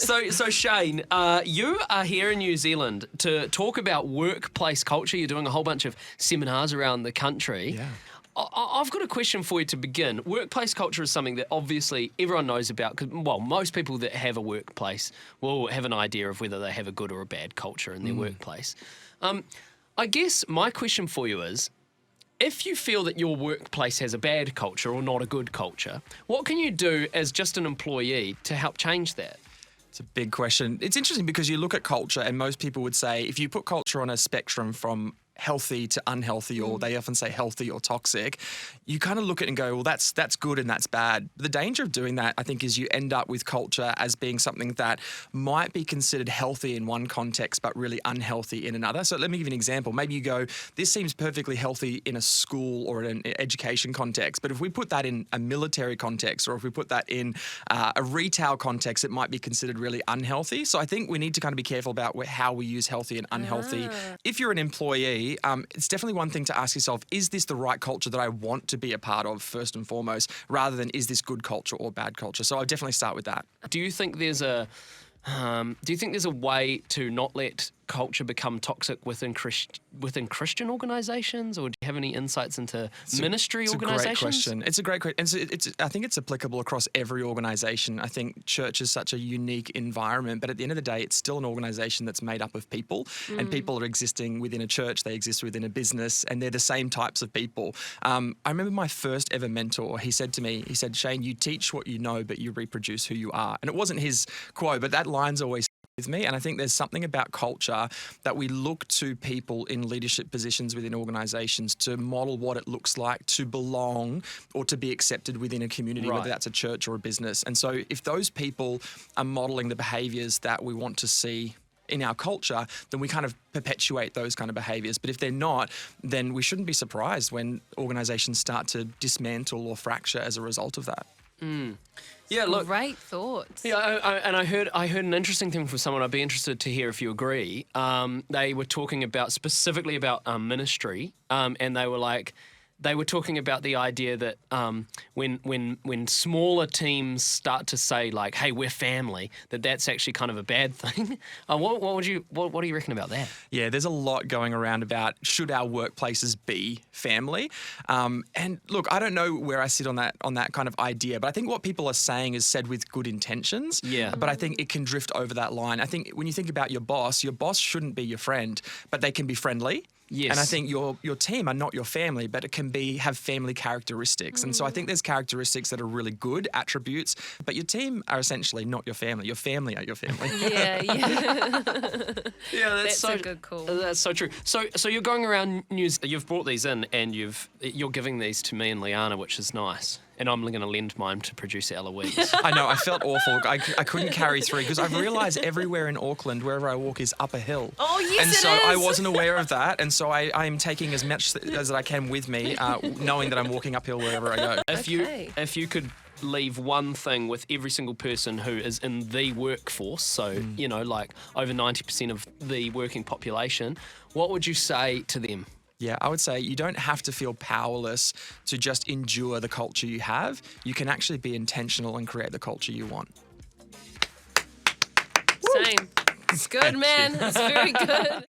So Shane, you are here in New Zealand to talk about workplace culture. You're doing a whole bunch of seminars around the country. Yeah. I've got a question for you to begin. Workplace culture is something that obviously everyone knows about. Well, most people that have a workplace will have an idea of whether they have a good or a bad culture in their workplace. I guess my question for you is, if you feel that your workplace has a bad culture or not a good culture, what can you do as just an employee to help change that? It's a big question. It's interesting because you look at culture and most people would say if you put culture on a spectrum from healthy to unhealthy, or they often say healthy or toxic, you kind of look at it and go, well, that's good and that's bad. The danger of doing that, I think, is you end up with culture as being something that might be considered healthy in one context, but really unhealthy in another. So let me give you an example. Maybe you go, this seems perfectly healthy in a school or in an education context, but if we put that in a military context, or if we put that in a retail context, it might be considered really unhealthy. So I think we need to kind of be careful about how we use healthy and unhealthy. If you're an employee, it's definitely one thing to ask yourself, is this the right culture that I want to be a part of first and foremost, rather than is this good culture or bad culture? So I'll definitely start with that. Do you think there's a way to not let culture become toxic within Christian organisations, or do you have any insights into ministry organisations? It's a great question. I think it's applicable across every organisation. I think church is such a unique environment, but at the end of the day, it's still an organisation that's made up of people, and people are existing within a church, they exist within a business, and they're the same types of people. I remember my first ever mentor, he said to me, Shane, you teach what you know, but you reproduce who you are. And it wasn't his quote, but that line's always with me. And I think there's something about culture that we look to people in leadership positions within organisations to model what it looks like to belong or to be accepted within a community, whether that's a church or a business. And so if those people are modelling the behaviours that we want to see in our culture, then we kind of perpetuate those kind of behaviours. But if they're not, then we shouldn't be surprised when organisations start to dismantle or fracture as a result of that. Yeah, look. Great thoughts. Yeah, I heard an interesting thing from someone. I'd be interested to hear if you agree. They were talking specifically about ministry, and they were talking about the idea that when smaller teams start to say like, "Hey, we're family," that's actually kind of a bad thing. What do you reckon about that? Yeah, there's a lot going around about should our workplaces be family? And look, I don't know where I sit on that kind of idea, but I think what people are saying is said with good intentions. Yeah. But I think it can drift over that line. I think when you think about your boss shouldn't be your friend, but they can be friendly. Yes. And I think your team are not your family, but it can have family characteristics. And so I think there's characteristics that are really good attributes, but your team are essentially not your family. Your family are your family. Yeah. Yeah, That's a good call. That's so true. So you're going around you've brought these in and you're giving these to me and Liana, which is nice. And I'm going to lend mine to producer Eloise. I know, I felt awful. I couldn't carry 3 because I've realised everywhere in Auckland, wherever I walk, is up a hill. Oh, yes, and it so is. I wasn't aware of that. And so I am taking as much as I can with me, knowing that I'm walking uphill wherever I go. If you could leave one thing with every single person who is in the workforce, so, like over 90% of the working population, what would you say to them? Yeah, I would say you don't have to feel powerless to just endure the culture you have. You can actually be intentional and create the culture you want. Same. It's good, man. It's very good.